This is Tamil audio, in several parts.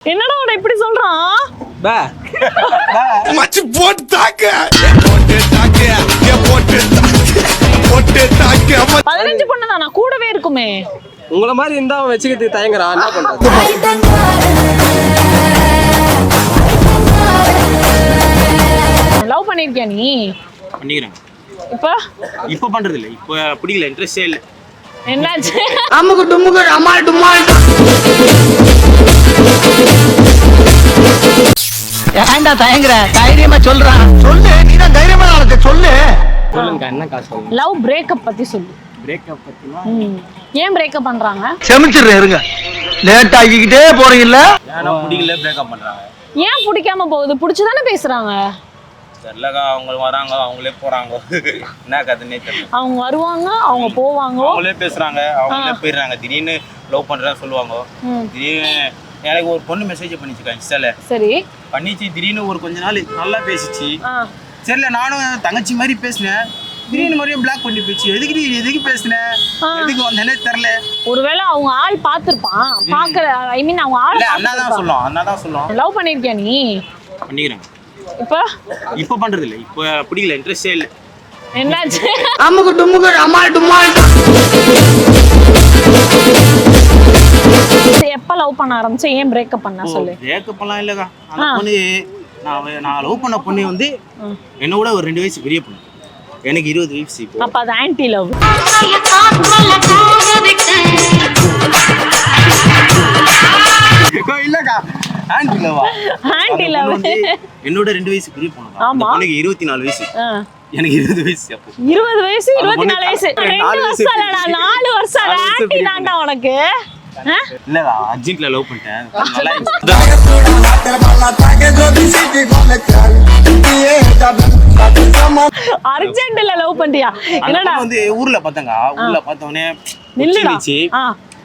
என்னடா அவன இப்படி சொல்றான்? பா மச்சி போட்டு தாக்க போட்டு தாக்க போட்டு தாக்க போட்டு தாக்க 15 பொண்ணு தான், நான் கூடவே இருக்குமே. உங்கள மாதிரி இருந்தா அவன் வச்சுக்கிறதுக்கு தயங்குறான், என்ன பண்றது? லவ் பண்ணிருக்கியா நீ? பண்ணிக்கிறேன். இப்ப பண்றது இல்ல, இப்ப பிடிக்கல, இன்ட்ரெஸ்டே இல்ல. என்னாச்சு? அம்முக்கு டும்முக்கு அம்மாள் டும்மாள். ஏன்டா தயங்குற? தைரியமா சொல்றான். சொல்லு, நீதான் தைரியமா நாளை சொல்லு. சொல்லுங்க, என்ன காசு சொல்லுங்க. லவ் பிரேக்கப் பத்தி சொல்லு. பிரேக்கப் பத்தினா ஏன் பிரேக்கப் பண்றாங்க? செமிச்சிடுறேன் இருங்க. லேட் ஆகிக்கிட்டே போறீங்கல்ல? ஏன்னா பிடிக்கல பிரேக்கப் பண்றாங்க. ஏன் பிடிக்காம போகுது? பிடிச்சுதானே பேசுறாங்க. தெரியலக்கா, அவங்க வராங்க அவங்களே போறாங்க. என்ன கதைன்னே தெரியல. அவங்க வருவாங்க, அவங்க போவாங்க, அவங்களே பேசுறாங்க, அவங்களே போயிடுறாங்க. திடீர்னு லவ் பண்றேன்னு சொல்லுவாங்க. திடீர்னு எனக்கு ஒரு பொண்ணு மெசேஜ் பண்ணிச்சுக்கா இன்ஸ்டால. சரி பண்ணிச்சு. திடீர்னு ஒரு கொஞ்ச நாள் நல்லா பேசிச்சு. சரில நானும் தங்கச்சி மாதிரி பேசினேன். திடீர்னு மறுபடியும் பிளாக் பண்ணி போயிடுச்சு. எதுக்கு பேசினேன், எதுக்கு வந்தேனே தெரியல. ஒருவேளை அவங்க ஆள் பாத்துருப்பான். பாக்கல, ஐ மீன் அவங்க ஆள் அண்ணா தான் சொல்லும். லவ் பண்ணிருக்கியா நீ? பண்ணிக்கிறேன். இப்ப பண்றது இல்ல, இப்ப பிடிக்கல, இன்ட்ரெஸ்டே இல்ல. என்னாச்சு? அம்முக்கு டும்முக்கு அம்மாள் டும்மாள். எப்ப லவ் பண்ண ஆரம்பிச்ச? ஏன் பிரேக்கப் பண்ண சொல்லு. பிரேக்கப் எல்லாம் இல்லக்கா. அந்த பொண்ணு நான் லவ் பண்ண பொண்ணு வந்து என்னோட ஒரு 2 வயசு பெரிய பொண்ணு. எனக்கு 20 வயசு. இப்போ அப்ப அது ஆன்டி லவ். இல்லக்கா, ஆன்டி லவ். ஆன்டி லவ் என்னோட 2 வயசு பெரிய பொண்ணு. அந்த பொண்ணுக்கு 24 வயசு, எனக்கு 20 வயசு. அப்போ 20 வயசு 24 வயசு. 2 வருஷம் இல்லடா, 4 வருஷம். ஆன்டி தான்டா உனக்கு. இல்லடா, அர்ஜென்ட்ல லவ் பண்ணிட்டேன். நல்லா அர்ஜென்ட்ல லவ் பண்ணிட்டியா? என்னடா வந்து ஊர்ல பார்த்தவனே நில்லுடா.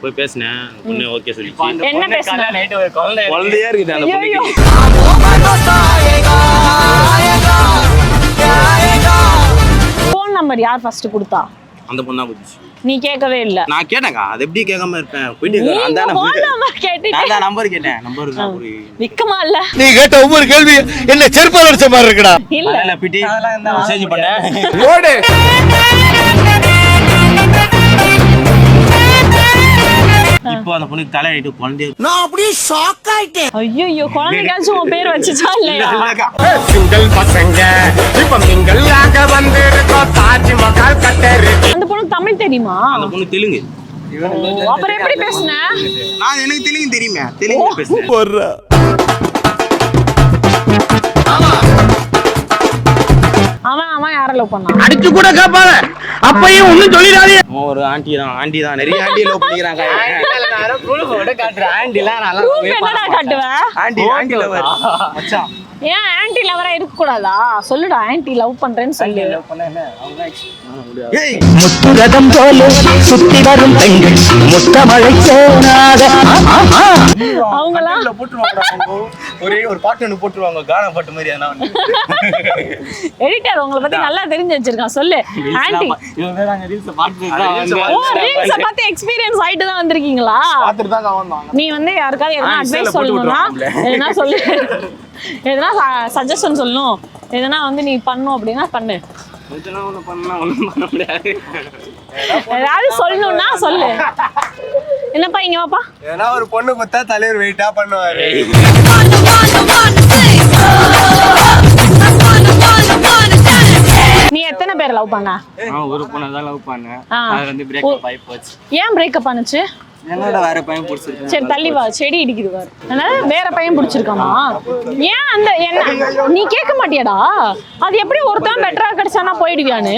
போய் பேசினேன். பொண்ணு ஓகே சொல்லிச்சு. என்ன பேசுன? நைட் ஒரு குழந்தையா இருக்குது அந்த பொண்ணுக்கு. ஃபோன் நம்பர் யார் ஃபர்ஸ்ட் கொடுத்தா? அந்த பொண்ணு தான் கொடுத்துச்சு. நீ கேட்கவே இல்ல. நான் கேட்டேன்க்கா, அது எப்படி கேட்காம இருப்பேன்? போயிட்டு அந்த நம்பர் கேட்டேன். நம்பர் ஒரு விக்கமா இல்ல. நீ கேட்ட ஒவ்வொரு கேள்வி என்ன செருப்பால் அடிச்ச மாதிரி இருக்குடா. இல்ல பிடி மெசேஜ் பண்ணேன். ஓடு. இப்போ அந்த பொண்ணுக்கு தலையிட்டு குழந்தை. நான் அப்படியே ஷாக் ஆயிட்டேன். ஐயோ, குழந்தைக்காச்சும் உன் பேர் வச்சுச்சா இல்லையா? சிங்கிள் பசங்க இப்ப மிங்கல்லாக வந்திருக்கோம் தாஜ்மஹால் கட்டரு. அந்த பொண்ணு தமிழ் தெரியுமா? அந்த பொண்ணு தெலுங்கு. அப்புறம் எப்படி பேசுன? எனக்கு தெலுங்கு தெரியுமே, தெலுங்கு பேசுறேன். அவன் யார லவ் பண்ணான்? அடிச்சு கூட கேட்பாங்க. அப்பையும் ஒண்ணும் சொல்லிடாதீங்க. ஒரு ஆண்டி தான் நிறைய ஆண்டி லவ் பண்ணிக்கிறாங்க. என்னடா காட்டுவ? ஆண்டி லவர் மச்சான். ஏன் ஆன்டி லவரா இருக்க கூடாதா? சொல்லுடா, ஆன்டி லவ் பண்றேன்னு சொல்லு. ஏய், முத்துரதம் போல சுத்தி வரும் பெண்கள் முத்தமழை சேனாக. அவங்கலாம் ஒரே ஒரு பாட்டு ஒன்று போட்டுருவாங்க, கானா பாட்டு மாதிரி. எடிட்டர் உங்களை பத்தி நல்லா தெரிஞ்சு வச்சிருக்கான். சொல்லு ஆன்டி. ஓ, ரீல்ஸ் பார்த்து எக்ஸ்பீரியன்ஸ் ஆயிட்டு தான் வந்திருக்கீங்களா? நீ வந்து யாருக்காவது எதனா அட்வைஸ் சொல்லணும்னா எதனா சொல்லு. எதனா சஜஷன் சொல்லணும், எதனா வந்து நீ பண்ணும் அப்படின்னா பண்ணு. ஏதாவது சொல்லணும்னா சொல்லு. என்னப்பா இங்க வாப்பா. ஏன்னா ஒரு பொண்ணு பார்த்தா தலைவர் வெயிட்டா பண்ணுவாரு. நீ எத்தனை பேர் லவ் பண்ண? ஒரு பொண்ணை தான் லவ் பண்ணேன். அது வந்து பிரேக்கப் ஆகி போச்சு. ஏன் பிரேக்கப் ஆனுச்சு? என்னோட வேற பையன் பிடிச்சிருக்கு. சரி தள்ளி வா, செடி இடிக்குது பாரு. அதனால வேற பையன் பிடிச்சிருக்காமா? ஏன் அந்த என்ன நீ கேட்க மாட்டியாடா? அது எப்படி ஒருத்தன் பெட்டரா கிடைச்சானா போயிடுவியான்னு?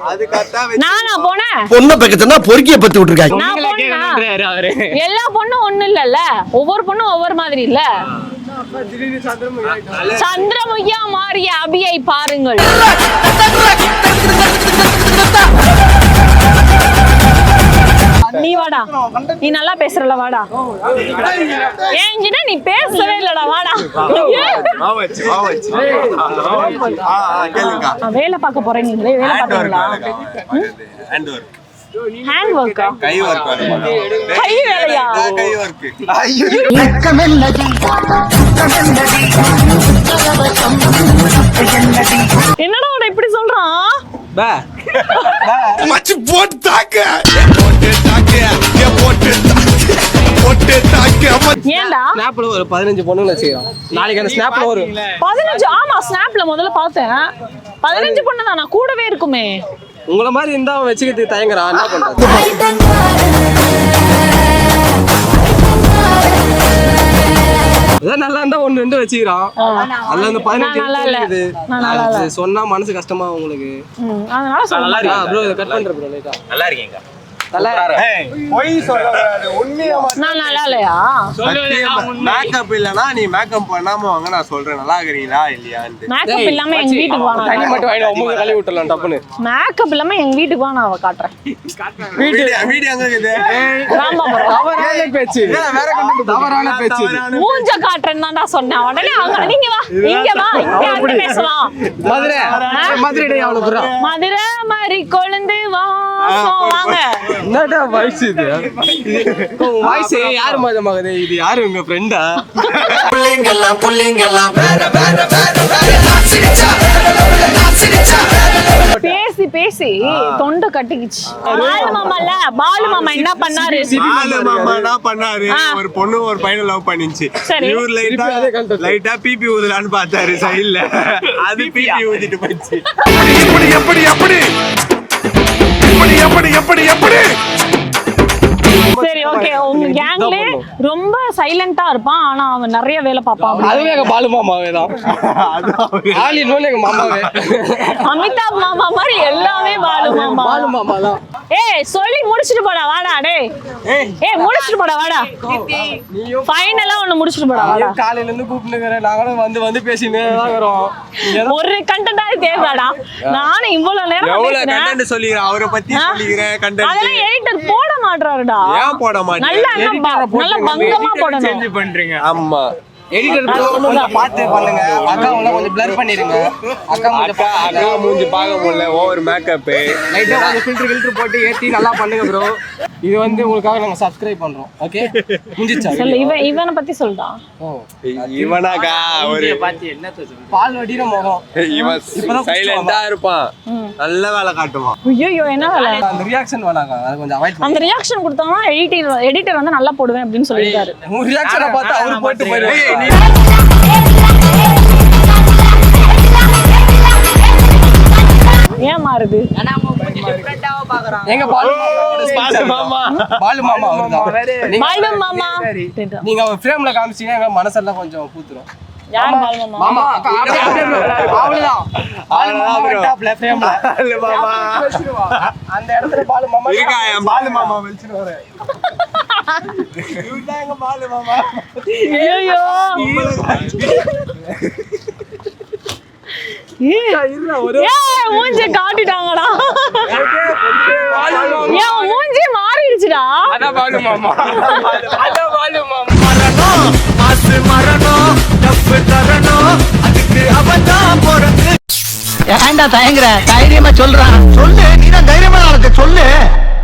அது கரெக்டா நானா போனேன்? பொண்ணை பக்கத்துனா பொறுக்கிய பத்தி விட்டுருக்காங்க. நான் போனேன். எல்லா பொண்ணும் ஒண்ணு இல்லல்ல, ஒவ்வொரு பொண்ணும் ஒவ்வொரு மாதிரி இல்ல. சந்திரமுகியா மாறிய அபியை பாருங்கள். நீ வாடா, நீ நல்லா பேசுறல, வாடா. ஏஞ்சினா நீ பேசவே இல்லடா, வாடா. கேளுங்க. வேலை பார்க்க போறேன். நீங்களே வேலை பார்க்கறீங்களா? ஹேண்ட் ஒர்க்கா? கை ஒர்க் கை வேலையா? கை ஒர்க். என்னடா அவன இப்படி சொல்றான்? மச்சி போட்டு தாக்கு போட்டு தாக்கு போட்டு தாக்கு ஏன்டா ஸ்னாப்ல ஒரு 15 பொண்ணுங்களை வச்சுக்கிறோம். நாளைக்கு அந்த ஸ்னாப்ல ஒரு 15? ஆமா, ஸ்னாப்ல முதல்ல பார்த்தேன். 15 பொண்ணு தான், நான் கூடவே இருக்குமே. உங்கள மாதிரி இருந்தா அவன் வச்சுக்கிறதுக்கு தயங்குறான். என்ன பண்றது? அதான் நல்லா இருந்தா 1-2 வச்சுக்கிறான். அதுல அந்த 15 நல்லா இல்ல. இருக்குது. நான் நல்லா இல்ல. அது சொன்னா மனசு கஷ்டமா உங்களுக்கு. அதனால சொல்றேன். ப்ரோ இத கட் பண்ற ப்ரோ லைட்டா. நல்லா இருக்கீங்க. பொய் சொல்லக்கூடாது. உண்மையா நான் நல்லா இல்லையா? மேக்கப் இல்லனா நீ மேக்கப் பண்ணாம வாங்க, நான் சொல்றேன் நல்லா இருக்கீங்களா இல்லையான்னு. மேக்கப் இல்லாம எங்க வீட்டுக்கு வா. தண்ணி மட்டும் வாங்கி உங்க கழுவி விட்டுறலாம் டப்புன்னு. மேக்கப் இல்லாம எங்க வீட்டுக்கு வா, நான் அவ காட்டுறேன். வீடியோ அங்க இருக்குது. ராமாபுரம். தவறான பேச்சு. வேற கண்டு தவறான பேச்சு. மூஞ்ச காட்டுறேன்னு தான்டா சொன்னேன். உடனே அவங்க நீங்க வா, இங்க வா, இங்க வந்து பேசலாம். மதுரை மதுரை அவளு புறா. மதுரை மாதிரி கொழுந்து வா வாங்க. என்னடா வாய்ஸ் இது? வாய்ஸ் யார் மதமாகுது? இது யாரு உங்க ஃப்ரெண்டா? புள்ளிங்கெல்லாம் பேசி பேசி தொண்டை கட்டிக்கிச்சு. பாலு மாமா இல்ல, பாலு மாமா என்ன பண்ணாரு? பாலு மாமா என்ன பண்ணாரு? ஒரு பொண்ணு ஒரு பையனை லவ் பண்ணிச்சு. சரி. இவர் லைட்டா பிபி ஊதலான்னு பார்த்தாரு சைடுல. அது பிபி ஊதிட்டு போயிடுச்சு. எப்படி எப்படி எப்படி எப்படி எப்படி எப்படி எப்படி சரி, ஓகே. உங்க கேங்ல ரொம்ப சைலண்டா இருப்பான், ஆனா அவன் நிறைய வேலை பார்ப்பான். அதுவே எங்க பாலு மாமாவே தான். ஆளி நோல எங்க மாமாவே. அமிதாப் மாமா மாதிரி எல்லாமே பாலு மாமா. பாலு மாமா தான். ஏய் சொல்லி முடிச்சிட்டு போடா வாடா. டேய் ஏய் முடிச்சிட்டு போடா வாடா. ஃபைனலா ஒன்னு முடிச்சிட்டு போடா வாடா. காலையில இருந்து கூப்பிட்டுக்கறேன். நாங்களும் வந்து வந்து பேசினே தான் இருக்கறோம். ஒரு கண்டென்ட் ஆ தேவைடா. நானும் இவ்வளவு நேரம் எவ்வளவு பேசினேன். கண்டென்ட் சொல்லிக்கிறேன், அவரை பத்தி சொல்லிக்கிறேன். கண்டென்ட் அதெல்லாம் எடிட்டர் போட மாட்டறாருடா. ஏன் போட மாட்டீங்க? நல்ல பங்கமா போடணும். சேஞ்ச் பண்றீங்க. ஆமா. எடிட்டர் கொஞ்சம் பார்த்து பண்ணுங்க. அக்கா உள்ள கொஞ்சம் blur பண்ணிருங்க. அக்கா மூஞ்சி பார்க்க முடியல, ஓவர் மேக்கப். லைட்டா கொஞ்சம் ஃபில்டர் போட்டு ஏத்தி நல்லா பண்ணுங்க ப்ரோ. இது வந்து உங்களுக்காக நாங்க சப்ஸ்கிரைப் பண்றோம். ஓகே முடிஞ்சிச்சா? சொல்லு, இவனை பத்தி சொல்டா. இவனாக்கா ஒரு பால் வடிற முகம். இவன் சைலண்டா இருப்பான், நல்ல வேலை காட்டுவான். ஐயோ என்ன வேலை? அந்த ரியாக்ஷன் வேணாங்க, அது கொஞ்சம் அவாய்ட் பண்ணுங்க. அந்த ரியாக்ஷன் கொடுத்தாங்கன்னா எடிட்டர் வந்து நல்லா போடுவேன் அப்படின்னு சொல்லிருக்காரு. உங்க ரியாக்ஷனை பார்த்து அவர் போட்டு போயிடுவாரு. ஏன் மாறுது? எங்க பாலு மாமா? பாலு மாமா அவர்தான். பாலு மாமா. நீங்க அவர் ஃப்ரேம்ல காமிச்சீங்கன்னா எங்க மனசெல்லாம் கொஞ்சம் பூத்துரும். யார் பாலு மாமா? மாமா அவ்வளவுதான். பாலு மாமா டாப்ல ஃப்ரேம்ல. பாலு மாமா அந்த இடத்துல பாலு மாமா இருக்கா? என் பாலு மாமா வெளிச்சிடுவாரு. இவர்தான் எங்க பாலு மாமா. ஐயோ மூஞ்சி காட்டிட்டாங்கடா. ஏன் மூஞ்சி மாறிடுச்சுடா? அதான் பாலு மாமா. அதான் பாலு மாமா. மரணம் மாசு மரணம் தப்பு தரணும், அதுக்கு அவதான் பிறந்து. ஏன்டா தயங்குற? தைரியமா சொல்றான். சொல்லு, நீதான் தைரியமான ஆளுக்கு சொல்லு.